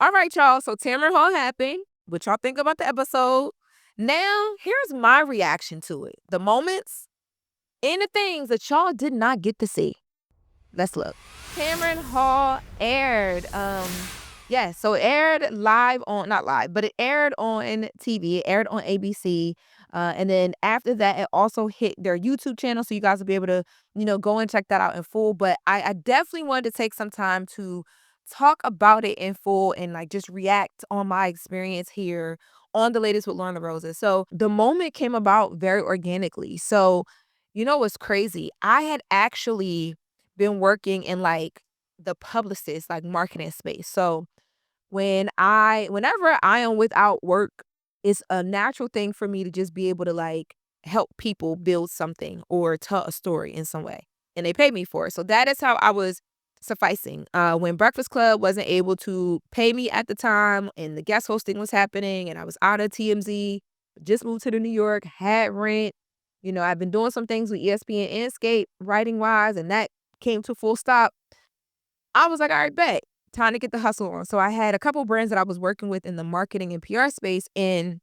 All right, y'all. So Tamron Hall happened. What y'all think about the episode? Now, here's my reaction to it. The moments and the things that y'all did not get to see. Let's look. Tamron Hall aired. So it aired live on, not live, but it aired on TV. It aired on ABC. And then after that, it also hit their YouTube channel. So you guys will be able to, go and check that out in full. But I definitely wanted to take some time to talk about it in full and like just react on my experience here on the latest with Lauren LoRosa. So the moment came about very organically. So, what's crazy? I had actually been working in like the publicist, like marketing space. So whenever I am without work, it's a natural thing for me to just be able to like help people build something or tell a story in some way. And they pay me for it. So that is how I was sufficing. When Breakfast Club wasn't able to pay me at the time and the guest hosting was happening and I was out of TMZ, just moved to the New York, had rent. I've been doing some things with ESPN and Skate writing wise, and that came to full stop. I was like, all right, bet. Time to get the hustle on. So I had a couple brands that I was working with in the marketing and PR space, and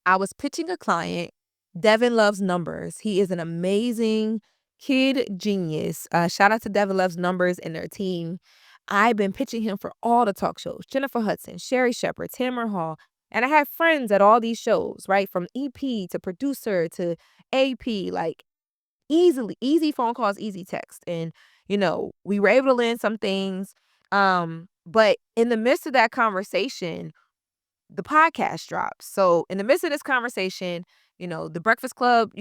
I was pitching a client. Devin Loves Numbers. He is an amazing kid genius. Shout out to Devin Loves Numbers and their team. I've been pitching him for all the talk shows. Jennifer Hudson, Sherry Shepherd, Tamron Hall. And I have friends at all these shows, right? From EP to producer to AP, like easy phone calls, easy text. And, we were able to land some things. But in the midst of that conversation, the podcast drops. So in the midst of this conversation, the Breakfast Club,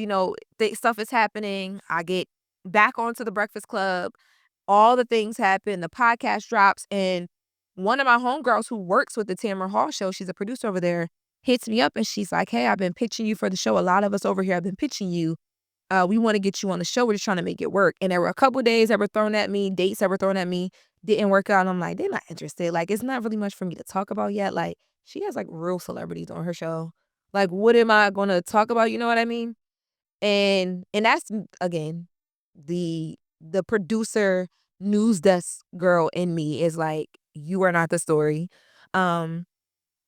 stuff is happening. I get back onto the Breakfast Club. All the things happen. The podcast drops. And one of my homegirls who works with the Tamron Hall show, she's a producer over there, hits me up and she's like, hey, I've been pitching you for the show. A lot of us over here have been pitching you. We want to get you on the show. We're just trying to make it work. And there were a couple days that were thrown at me, dates that were thrown at me, didn't work out. And I'm like, they're not interested. Like, it's not really much for me to talk about yet. Like, she has like real celebrities on her show. Like, what am I going to talk about? You know what I mean? And that's again, the producer news desk girl in me is like, you are not the story.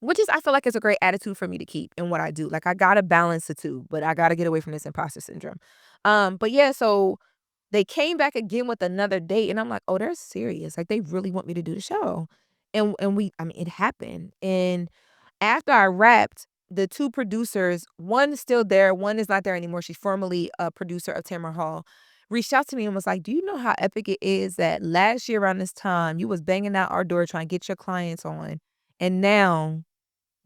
Which is, I feel like it's a great attitude for me to keep in what I do. Like, I gotta balance the two, but I gotta get away from this imposter syndrome. But yeah, so they came back again with another date, and I'm like, oh, they're serious. Like, they really want me to do the show. And it happened. And after I wrapped, the two producers, one's still there, one is not there anymore. She's formerly a producer of Tamron Hall, reached out to me and was like, do you know how epic it is that last year around this time, you was banging out our door trying to get your clients on, and now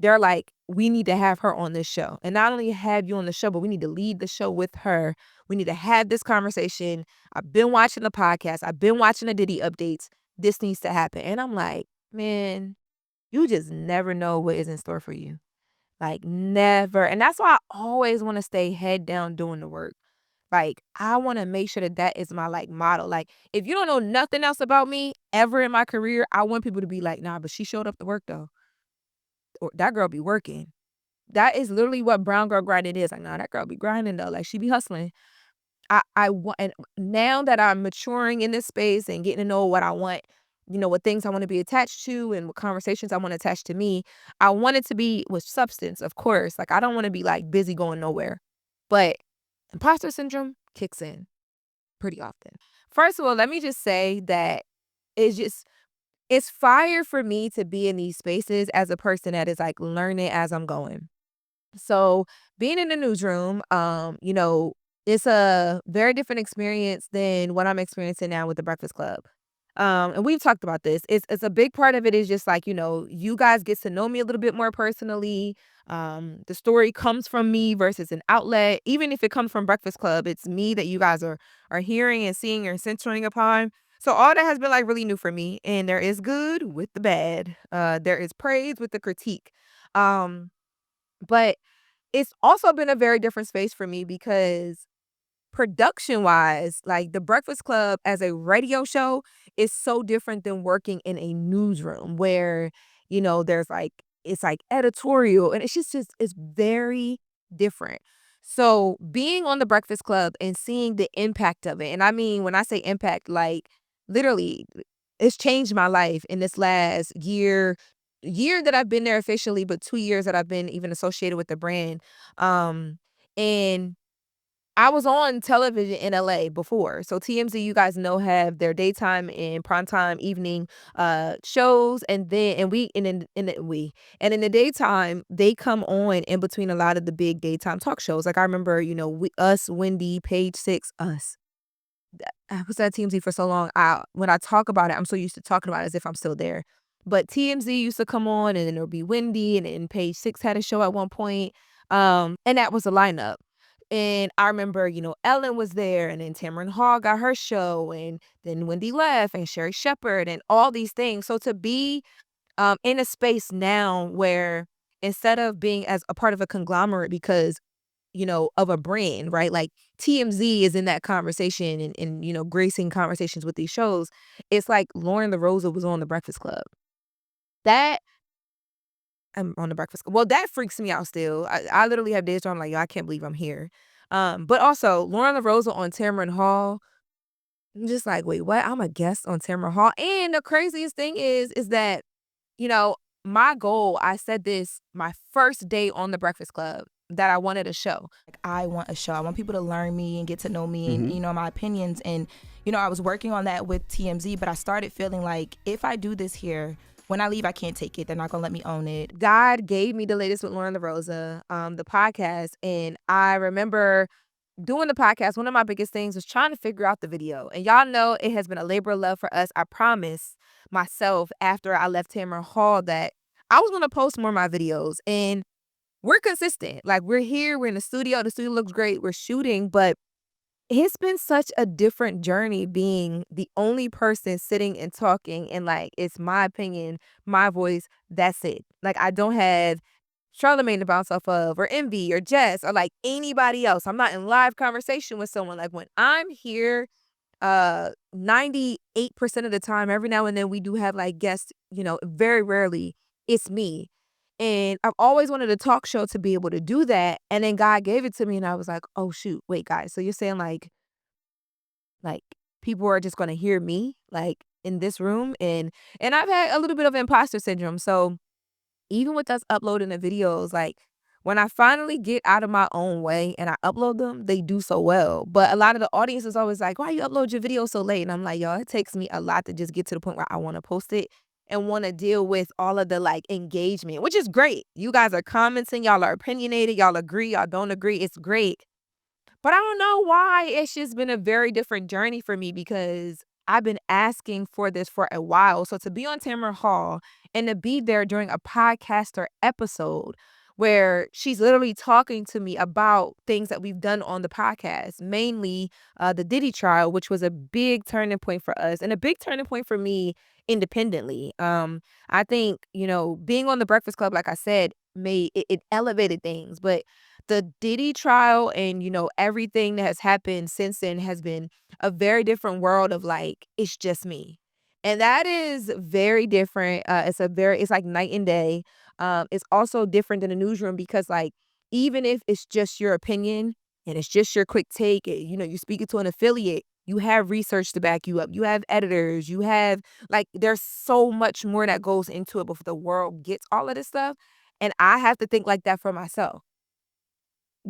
they're like, we need to have her on this show. And not only have you on the show, but we need to lead the show with her. We need to have this conversation. I've been watching the podcast. I've been watching the Diddy updates. This needs to happen. And I'm like, man, you just never know what is in store for you. Like, never. And that's why I always want to stay head down doing the work. Like, I want to make sure that that is my like model. Like, if you don't know nothing else about me ever in my career, I want people to be like, nah, but she showed up to work though. Or that girl be working. That is literally what brown girl grinding is. Like, nah, that girl be grinding though. Like, she be hustling. I want, and now that I'm maturing in this space and getting to know what I want, what things I want to be attached to and what conversations I want to attach to me, I want it to be with substance, of course. Like, I don't want to be like busy going nowhere. But imposter syndrome kicks in pretty often. First of all, let me just say that it's just, it's fire for me to be in these spaces as a person that is like learning as I'm going. So being in the newsroom, it's a very different experience than what I'm experiencing now with the Breakfast Club. And we've talked about this. It's a big part of it is just like, you guys get to know me a little bit more personally. The story comes from me versus an outlet. Even if it comes from Breakfast Club, it's me that you guys are hearing and seeing and centering upon. So all that has been like really new for me. And there is good with the bad. There is praise with the critique. But it's also been a very different space for me because production wise, like the Breakfast Club as a radio show is so different than working in a newsroom where, there's like, it's like editorial and it's it's very different. So being on the Breakfast Club and seeing the impact of it, and I mean, when I say impact, like literally, it's changed my life in this last year, year that I've been there officially, but 2 years that I've been even associated with the brand. And I was on television in LA before. So TMZ, you guys know, have their daytime and primetime evening shows, and then and in the daytime they come on in between a lot of the big daytime talk shows. Like I remember, us, Wendy, Page Six, us. I was at TMZ for so long. When I talk about it, I'm so used to talking about it as if I'm still there. But TMZ used to come on, and then there would be Wendy, and then Page Six had a show at one point. And that was the lineup. And I remember, Ellen was there, and then Tamron Hall got her show, and then Wendy left, and Sherry Shepherd, and all these things. So to be in a space now where instead of being as a part of a conglomerate because of a brand, right? Like TMZ is in that conversation and gracing conversations with these shows. It's like Loren LoRosa was on The Breakfast Club. That I'm on The Breakfast Club. Well, that freaks me out still. I literally have days where I'm like, yo, I can't believe I'm here. But also Loren LoRosa on Tamron Hall. I'm just like, wait, what? I'm a guest on Tamron Hall. And the craziest thing is that, you know, my goal, I said this my first day on The Breakfast Club, that I wanted a show. Like, I want a show. I want people to learn me and get to know me and, my opinions. And, I was working on that with TMZ, but I started feeling like if I do this here, when I leave, I can't take it. They're not going to let me own it. God gave me the latest with Loren LoRosa, the podcast. And I remember doing the podcast, one of my biggest things was trying to figure out the video. And y'all know it has been a labor of love for us. I promised myself after I left Tamron Hall that I was going to post more of my videos. And we're consistent. Like, we're here, we're in the studio looks great, we're shooting, but it's been such a different journey being the only person sitting and talking, and like it's my opinion, my voice, that's it. Like, I don't have Charlamagne to bounce off of, or Envy, or Jess, or like anybody else. I'm not in live conversation with someone. Like, when I'm here, 98% of the time, every now and then we do have like guests, very rarely it's me. And I've always wanted a talk show to be able to do that. And then God gave it to me, and I was like, oh shoot, wait, guys. So you're saying like people are just gonna hear me like in this room? And I've had a little bit of imposter syndrome. So even with us uploading the videos, like when I finally get out of my own way and I upload them, they do so well. But a lot of the audience is always like, why you upload your video so late? And I'm like, y'all, it takes me a lot to just get to the point where I want to post it and want to deal with all of the like engagement, which is great. You guys are commenting, y'all are opinionated, y'all agree, y'all don't agree. It's great. But I don't know why it's just been a very different journey for me, because I've been asking for this for a while. So to be on Tamron Hall and to be there during a podcaster episode where she's literally talking to me about things that we've done on the podcast, mainly the Diddy trial, which was a big turning point for us and a big turning point for me independently. I think, being on the Breakfast Club, like I said, it elevated things, but the Diddy trial and, everything that has happened since then has been a very different world of like, it's just me. And that is very different. It's like night and day. It's also different than a newsroom because like, even if it's just your opinion and it's just your quick take, you speak it to an affiliate, you have research to back you up. You have editors, you have like, there's so much more that goes into it before the world gets all of this stuff. And I have to think like that for myself.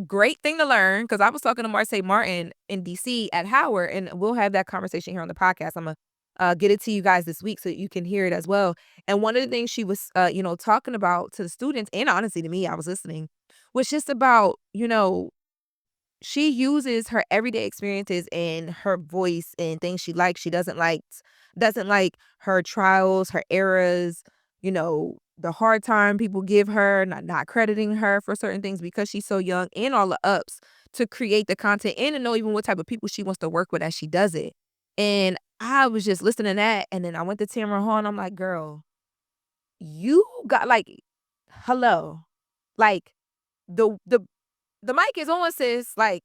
Great thing to learn, because I was talking to Marseille Martin in DC at Howard, and we'll have that conversation here on the podcast. I'm gonna get it to you guys this week so you can hear it as well. And one of the things she was, talking about to the students, and honestly to me, I was listening, was just about, she uses her everyday experiences and her voice and things she likes, she doesn't like her trials, her errors, the hard time people give her, not crediting her for certain things because she's so young, and all the ups to create the content and to know even what type of people she wants to work with as she does it. And I was just listening to that, and then I went to Tamron Hall, and I'm like, girl, you got like, hello, like the the mic is on, sis. Like,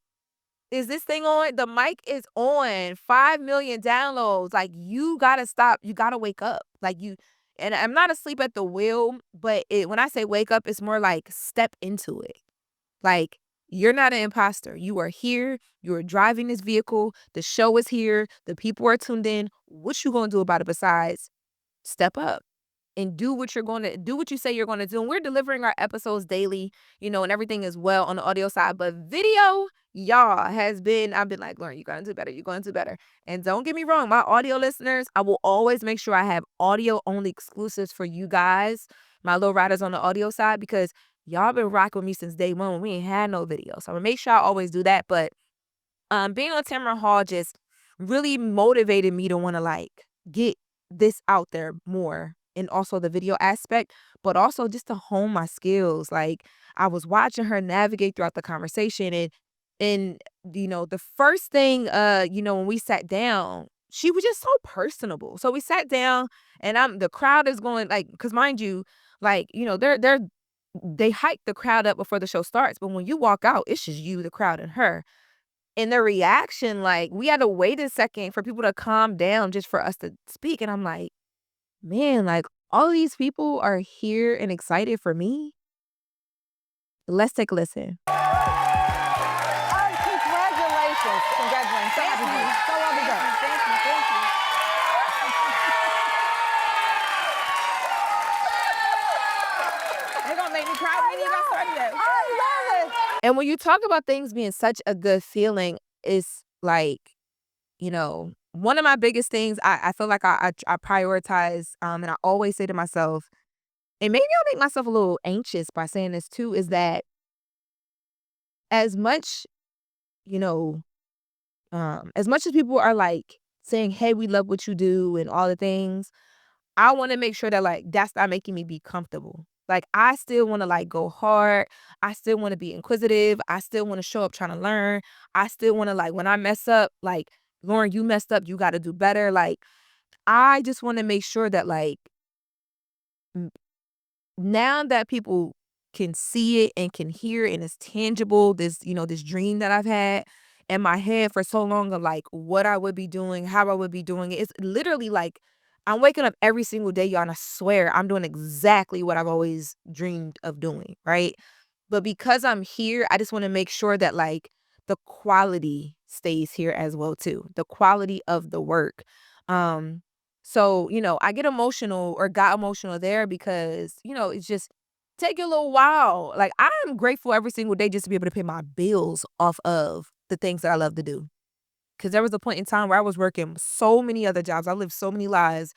is this thing on? The mic is on. 5 million downloads. Like, you gotta stop. You gotta wake up. Like, and I'm not asleep at the wheel, but when I say wake up, it's more like step into it. Like, you're not an imposter. You are here. You are driving this vehicle. The show is here. The people are tuned in. What you gonna do about it besides step up? and do what you say you're gonna do. And we're delivering our episodes daily, and everything is well on the audio side. But video, y'all, I've been like, Loren, you're gonna do better. You're gonna do better. And don't get me wrong, my audio listeners, I will always make sure I have audio only exclusives for you guys, my low riders on the audio side, because y'all been rocking with me since day one when we ain't had no video. So I'm gonna make sure I always do that. But being on Tamron Hall just really motivated me to want to like get this out there more, and also the video aspect, but also just to hone my skills. Like, I was watching her navigate throughout the conversation, and the first thing, when we sat down, she was just so personable. So we sat down, and the crowd is going, like, because mind you, like, they hype the crowd up before the show starts, but when you walk out, it's just you, the crowd, and her. And their reaction, like, we had to wait a second for people to calm down just for us to speak, and I'm like, "Man, like, all these people are here and excited for me?" Let's take a listen. Congratulations. Congratulations. So happy for you. So happy for you. Thank you. Thank you. They're gonna make me cry. We ain't even started yet. I love it. And when you talk about things being such a good feeling, it's like, one of my biggest things, I feel like I prioritize, and I always say to myself, and maybe I'll make myself a little anxious by saying this too, is that as much, you know, as much as people are like saying, "Hey, we love what you do," and all the things, I want to make sure that like that's not making me be comfortable. Like, I still want to like go hard. I still want to be inquisitive. I still want to show up trying to learn. I still want to, like, when I mess up, like, Loren, you messed up, you got to do better. Like, I just want to make sure that like now that people can see it and can hear it and it's tangible, this dream that I've had in my head for so long of like what I would be doing, how I would be doing it. It's literally like I'm waking up every single day, y'all, and I swear I'm doing exactly what I've always dreamed of doing, right? But because I'm here, I just want to make sure that like the quality stays here as well too. The quality of the work. Um so, I get emotional or got emotional there because, it's just take a little while. Like, I'm grateful every single day just to be able to pay my bills off of the things that I love to do. Because there was a point in time where I was working so many other jobs. I lived so many lives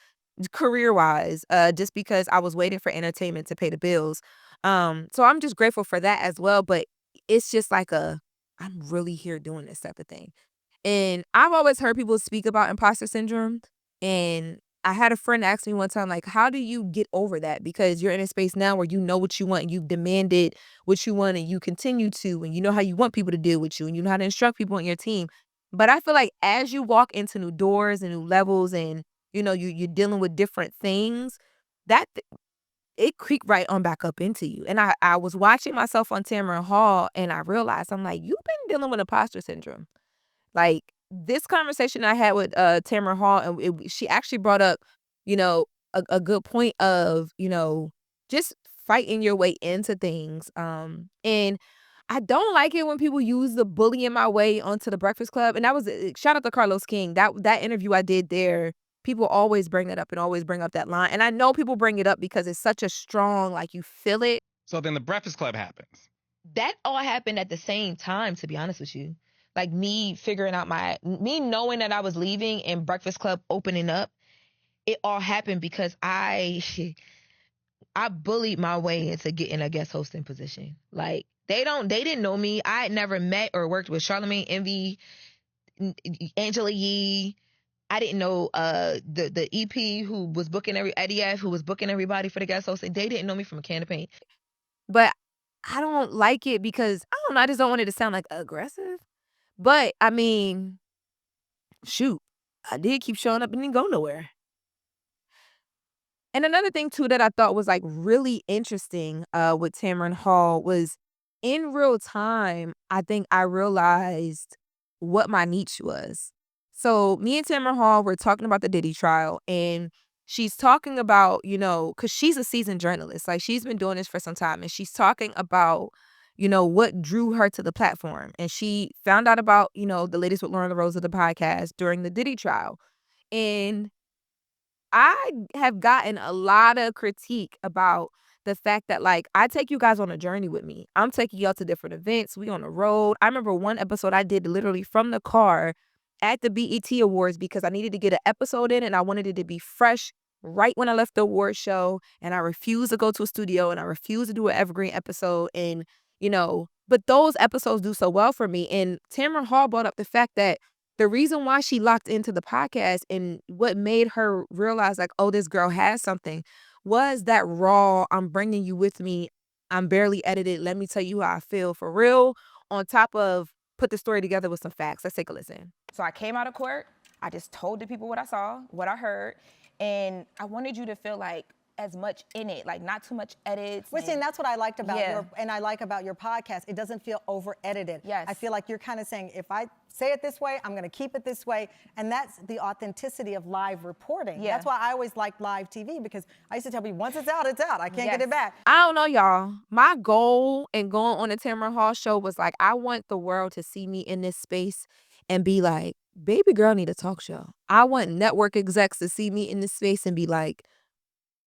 career-wise, just because I was waiting for entertainment to pay the bills. So I'm just grateful for that as well, but it's just like I'm really here doing this type of thing. And I've always heard people speak about imposter syndrome, and I had a friend ask me one time, like, "How do you get over that?" Because you're in a space now where you know what you want, and you've demanded what you want, and you continue to, and you know how you want people to deal with you, and you know how to instruct people on your team. But I feel like as you walk into new doors and new levels, and you're dealing with different things, that it creep right on back up into you. And I was watching myself on Tamron Hall, and I realized, I'm like, "You've been dealing with imposter syndrome." Like, this conversation I had with Tamron Hall, and she actually brought up, you know, a good point of, just fighting your way into things. And I don't like it when people use the bullying my way onto the Breakfast Club. And that was shout out to Carlos King. That interview I did there, people always bring it up and always bring up that line. And I know people bring it up because it's such a strong, like, you feel it. So then the Breakfast Club happens. That all happened at the same time, to be honest with you. Like, me knowing that I was leaving and Breakfast Club opening up, it all happened because I bullied my way into getting a guest hosting position. Like, they didn't know me. I had never met or worked with Charlamagne Envy, Angela Yee. I didn't know the EP who was booking Eddie F, who was booking everybody for the guest hosting. They didn't know me from a can of paint. But I don't like it because, I don't know, I just don't want it to sound like aggressive. But I mean, shoot, I did keep showing up and didn't go nowhere. And another thing too that I thought was like really interesting with Tamron Hall was, in real time, I think I realized what my niche was. So me and Tamron Hall were talking about the Diddy trial, and she's talking about, because she's a seasoned journalist. Like, she's been doing this for some time, and she's talking about, what drew her to the platform. And she found out about, the latest with LoRosa, the podcast, during the Diddy trial. And I have gotten a lot of critique about the fact that, like, I take you guys on a journey with me. I'm taking y'all to different events. We on the road. I remember one episode I did literally from the car at the BET Awards because I needed to get an episode in and I wanted it to be fresh right when I left the award show. And I refused to go to a studio and I refused to do an evergreen episode. And, but those episodes do so well for me. And Tamron Hall brought up the fact that the reason why she locked into the podcast and what made her realize, like, oh, this girl has something was that raw, I'm bringing you with me. I'm barely edited. Let me tell you how I feel for real. On top of put the story together with some facts. Let's take a listen. So I came out of court. I just told the people what I saw, what I heard. And I wanted you to feel like as much in it, like not too much edits. Well, see, and that's what I liked about Yeah. I like about your podcast. It doesn't feel over edited. Yes. I feel like you're kind of saying, if I say it this way, I'm going to keep it this way. And that's the authenticity of live reporting. Yeah. That's why I always liked live TV, because I used to tell people, once it's out, it's out. I can't get Yes. it back. I don't know, y'all. My goal in going on the Tamron Hall show was like, I want the world to see me in this space and be like, baby girl need a talk show. I want network execs to see me in this space and be like,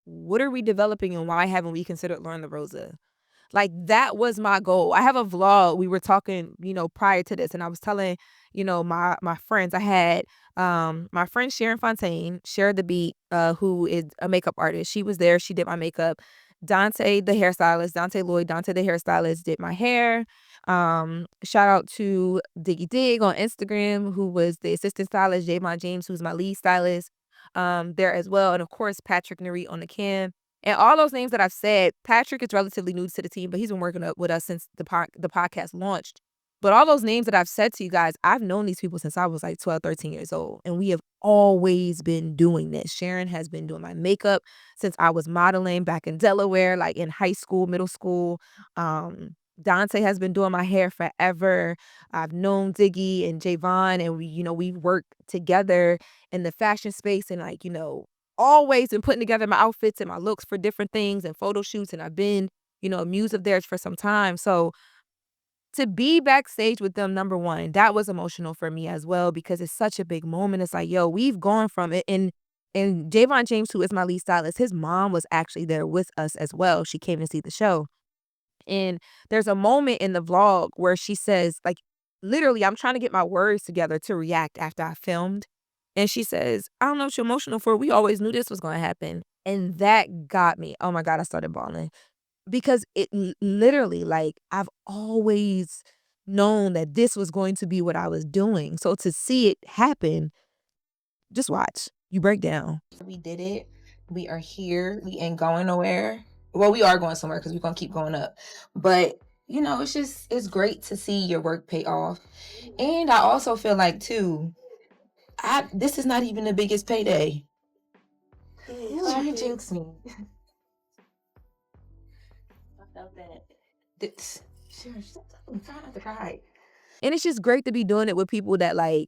what are we developing and why haven't we considered LoRosa? Like, that was my goal. I have a vlog. We were talking, prior to this, and I was telling, my friends. I had my friend Sharon Fontaine, Share the Beat, who is a makeup artist. She was there. She did my makeup. Dante, the hairstylist, Dante Lloyd, Dante the hairstylist, did my hair. Shout out to Diggy Dig on Instagram, who was the assistant stylist, Javon James, who's my lead stylist, there as well. And of course, Patrick Nari on the cam. And all those names that I've said, Patrick is relatively new to the team, but he's been working up with us since the podcast launched. But all those names that I've said to you guys, I've known these people since I was like 12, 13 years old. And we have always been doing this. Sharon has been doing my makeup since I was modeling back in Delaware, like in high school, middle school. Dante has been doing my hair forever. I've known Diggy and Javon, and we worked together in the fashion space and always been putting together my outfits and my looks for different things and photo shoots. And I've been, a muse of theirs for some time. So to be backstage with them, number one, that was emotional for me as well, because it's such a big moment. It's like, yo, we've gone from it. And Javon James, who is my lead stylist, his mom was actually there with us as well. She came to see the show. And there's a moment in the vlog where she says, like, literally, I'm trying to get my words together to react after I filmed. And she says, I don't know what you're emotional for. We always knew this was going to happen. And that got me. Oh my God, I started bawling. Because it literally, like, I've always known that this was going to be what I was doing. So to see it happen, just watch. You break down. We did it. We are here. We ain't going nowhere. Well, we are going somewhere because we're going to keep going up. But, it's great to see your work pay off. And I also feel like, too, this is not even the biggest payday. Trying to jinx me. I felt that. I'm trying not to cry. And it's just great to be doing it with people that, like,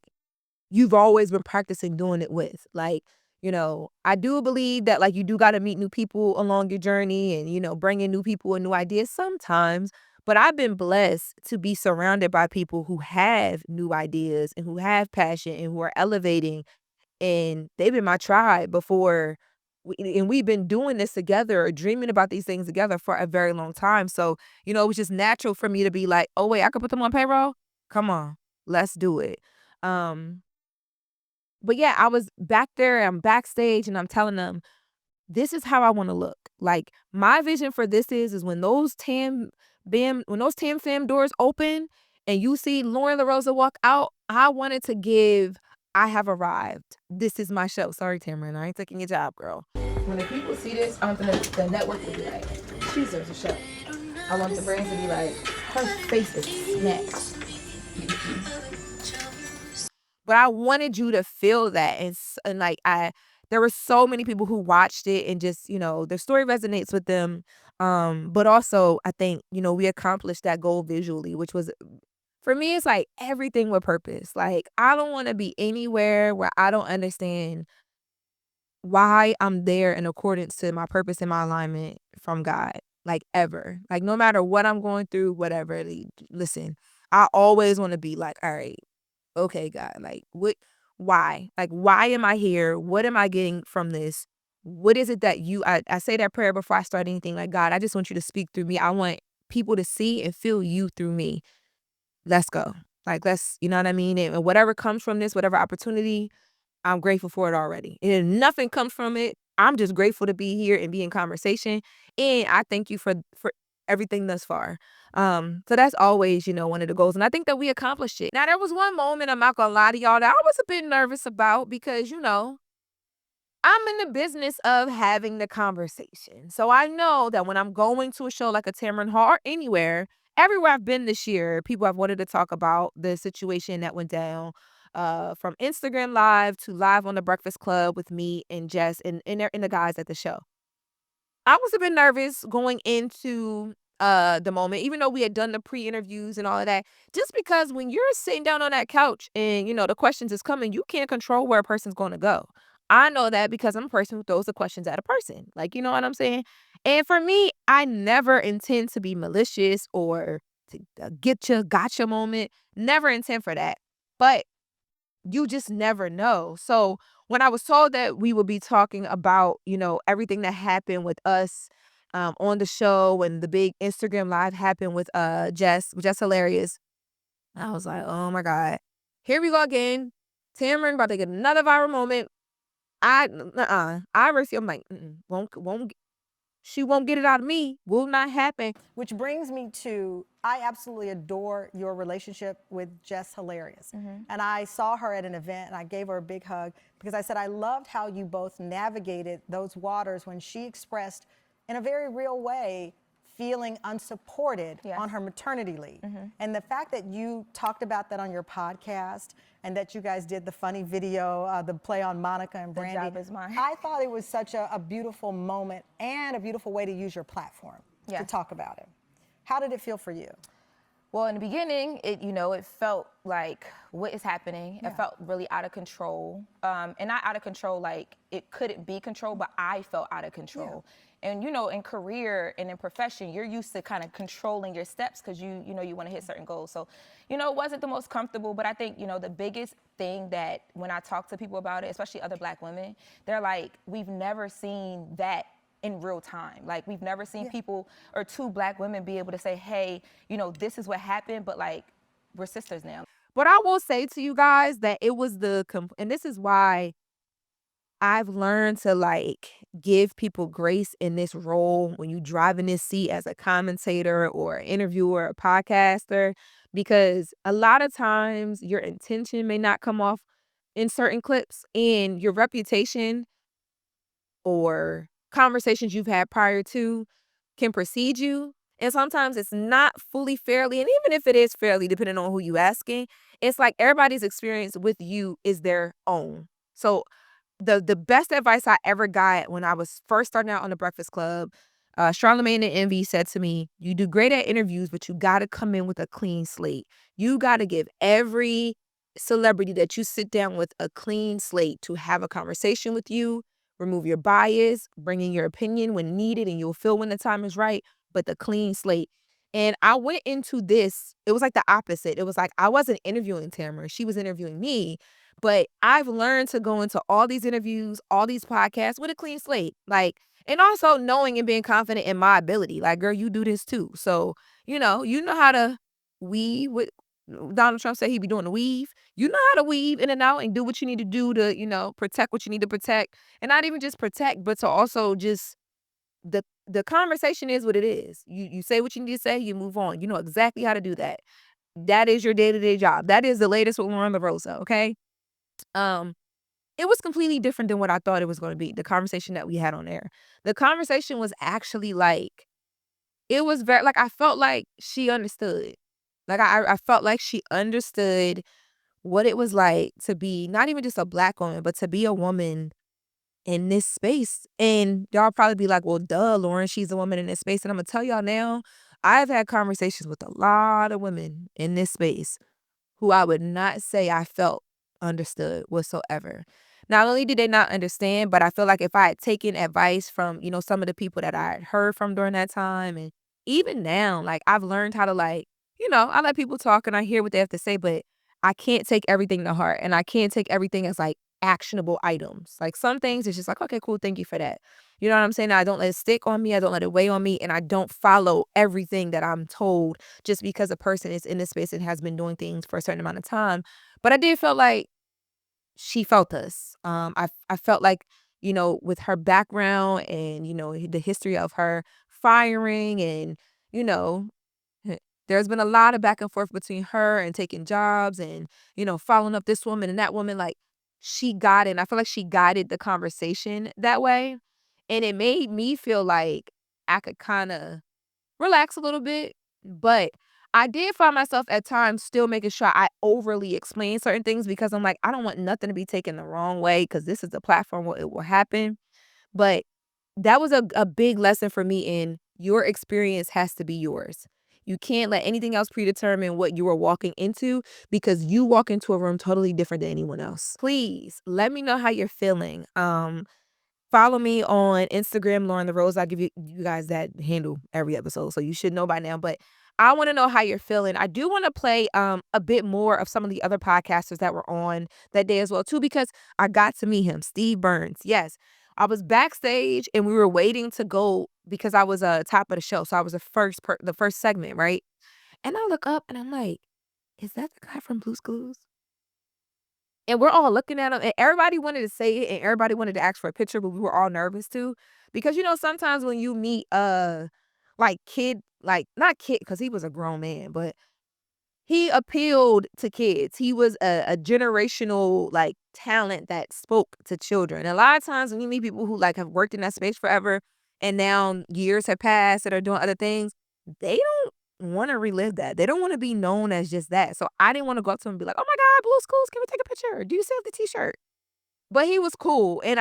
you've always been practicing doing it with. Like, I do believe that, like, you do got to meet new people along your journey and, bring in new people and new ideas sometimes. But I've been blessed to be surrounded by people who have new ideas and who have passion and who are elevating. And they've been my tribe before. And we've been doing this together, or dreaming about these things together for a very long time. So, it was just natural for me to be like, oh, wait, I could put them on payroll? Come on, let's do it. But yeah, I was back there, I'm backstage, and I'm telling them, this is how I want to look. Like, my vision for this is when those Tam Fam doors open and you see Loren LoRosa walk out, I wanted to give, I have arrived. This is my show. Sorry, Tamron, I ain't taking your job, girl. When the people see this, I want the network to be like, she deserves a show. I want the brands to be like, her face is snatched. But I wanted you to feel that. And like, there were so many people who watched it and just, their story resonates with them. But also, I think, we accomplished that goal visually, which was, for me, it's like everything with purpose. Like, I don't want to be anywhere where I don't understand why I'm there in accordance to my purpose and my alignment from God. Like, ever. Like, no matter what I'm going through, whatever. Listen, I always want to be like, all right, okay, God, like, why? Like, why am I here? What am I getting from this? What is it that I say that prayer before I start anything. Like, God, I just want you to speak through me. I want people to see and feel you through me. Let's go. Like, you know what I mean? And whatever comes from this, whatever opportunity, I'm grateful for it already. And if nothing comes from it, I'm just grateful to be here and be in conversation. And I thank you for everything thus far. So that's always, one of the goals. And I think that we accomplished it. Now, there was one moment, I'm not gonna lie to y'all, that I was a bit nervous about because, I'm in the business of having the conversation. So I know that when I'm going to a show like a Tamron Hall or everywhere I've been this year, people have wanted to talk about the situation that went down, from Instagram Live to live on the Breakfast Club with me and Jess and the guys at the show. I was a bit nervous going into the moment, even though we had done the pre-interviews and all of that, just because when you're sitting down on that couch and the questions is coming, you can't control where a person's going to go. I know that because I'm a person who throws the questions at a person. Like, you know what I'm saying? And for me, I never intend to be malicious or to get your gotcha moment. Never intend for that. But you just never know. So when I was told that we would be talking about, everything that happened with us on the show and the big Instagram live happened with Jess, which is hilarious. I was like, oh my God. Here we go again. Tamron about to get another viral moment. I refuse. I'm like, she won't get it out of me. Will not happen. Which brings me to, I absolutely adore your relationship with Jess Hilarious. And I saw her at an event and I gave her a big hug because I said I loved how you both navigated those waters when she expressed in a very real way feeling unsupported on her maternity leave. And the fact that you talked about that on your podcast and that you guys did the funny video, the play on Monica and Brandy. The job is mine. I thought it was such a beautiful moment and a beautiful way to use your platform to talk about it. How did it feel for you? Well, in the beginning, it felt like, what is happening? It felt really out of control. And not out of control, like it couldn't be controlled, but I felt out of control. And, in career and in profession, you're used to kind of controlling your steps because you want to hit certain goals. So, it wasn't the most comfortable, but I think, the biggest thing that when I talk to people about it, especially other Black women, they're like, we've never seen that in real time. Like, we've never seen people or two Black women be able to say, hey, this is what happened, but like, we're sisters now. But I will say to you guys that it was and this is why I've learned to give people grace in this role when you drive in this seat as a commentator or an interviewer, a podcaster, because a lot of times your intention may not come off in certain clips and your reputation or conversations you've had prior to can precede you. And sometimes it's not fully fairly. And even if it is fairly, depending on who you asking, it's like everybody's experience with you is their own. So the best advice I ever got when I was first starting out on the Breakfast Club, Charlamagne and Envy said to me, you do great at interviews, but you got to come in with a clean slate. You got to give every celebrity that you sit down with a clean slate to have a conversation with you, remove your bias, bring in your opinion when needed, and you'll feel when the time is right, but the clean slate. And I went into this, it was like the opposite. It was like I wasn't interviewing Tamara, she was interviewing me. But I've learned to go into all these interviews, all these podcasts with a clean slate. And also knowing and being confident in my ability. Like, girl, you do this too. So, you know how to weave. Donald Trump said he'd be doing the weave. You know how to weave in and out and do what you need to do to, protect what you need to protect. And not even just protect, but to also just, the conversation is what it is. You say what you need to say, you move on. You know exactly how to do that. That is your day-to-day job. That is the latest with Loren LoRosa, okay? It was completely different than what I thought it was going to be, the conversation that we had on air. The conversation was actually it was very, I felt like she understood. I felt like she understood what it was like to be not even just a Black woman, but to be a woman in this space. And y'all probably be like, well, duh, Loren, she's a woman in this space. And I'm going to tell y'all now, I've had conversations with a lot of women in this space who I would not say I felt understood whatsoever. Not only did they not understand, but I feel like if I had taken advice from, some of the people that I had heard from during that time, and even now, I've learned how to I let people talk and I hear what they have to say, but I can't take everything to heart, and I can't take everything as, like, actionable items. Like, some things it's just like, "Okay, cool, thank you for that." You know what I'm saying? I don't let it stick on me, I don't let it weigh on me, and I don't follow everything that I'm told just because a person is in this space and has been doing things for a certain amount of time. But I did feel like she felt us. I felt like, with her background and, the history of her firing and, you know, there's been a lot of back and forth between her and taking jobs and, following up this woman and that woman. Like, I feel like she guided the conversation that way. And it made me feel like I could kind of relax a little bit. But I did find myself at times still making sure I overly explain certain things because I'm like, I don't want nothing to be taken the wrong way because this is the platform where it will happen. But that was a big lesson for me in your experience has to be yours. You can't let anything else predetermine what you are walking into because you walk into a room totally different than anyone else. Please let me know how you're feeling. Follow me on Instagram, Loren LoRosa. I give you guys that handle every episode, so you should know by now. But I want to know how you're feeling. I do want to play a bit more of some of the other podcasters that were on that day as well too, because I got to meet him, Steve Burns. Yes, I was backstage and we were waiting to go because I was top of the show, so I was the first segment, right? And I look up and I'm like, is that the guy from Blue's Clues? And we're all looking at him, and everybody wanted to say it, and everybody wanted to ask for a picture, but we were all nervous too. Because, sometimes when you meet, like, not kid, because he was a grown man, but he appealed to kids. He was a generational, like, talent that spoke to children. A lot of times when you meet people who, like, have worked in that space forever, and now years have passed and are doing other things, they don't wanna relive that. They don't wanna be known as just that. So I didn't wanna go up to him and be like, "Oh my God, Blue Schools, can we take a picture? Do you still have the T-shirt?" But he was cool, but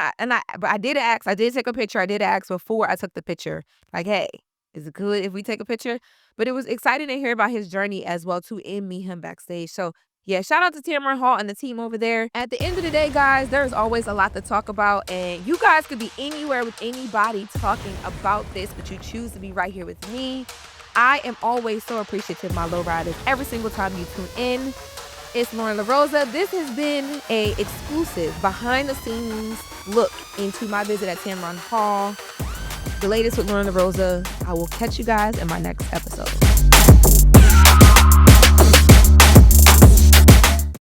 I did ask. I did take a picture. I did ask before I took the picture, like, "Hey, is it good if we take a picture?" But it was exciting to hear about his journey as well too and meet him backstage. So yeah, shout out to Tamron Hall and the team over there. At the end of the day, guys, there's always a lot to talk about, and you guys could be anywhere with anybody talking about this, but you choose to be right here with me. I am always so appreciative, my low riders, every single time you tune in. It's Loren LoRosa. This has been a exclusive behind the scenes look into my visit at Tamron Hall. The latest with Loren LoRosa. I will catch you guys in my next episode.